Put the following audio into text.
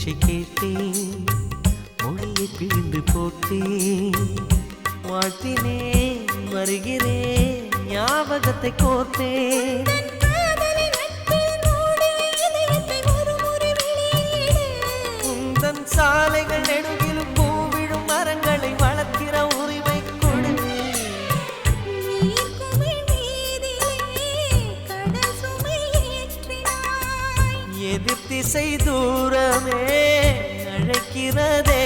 பேச்சை கேட்டேன், மொழியை பிழிந்து போட்டேன், வாழ்த்தினேன் வருகிறேன் ஞாபகத்தை கோர்த்தேன். உந்தன் சாலைகள் நெடுகிலும் பூவிழும் மரங்களை வளர்க்கிற உரிமை கொடு. எதிர் திசை தூரமே அழைக்கிறதே.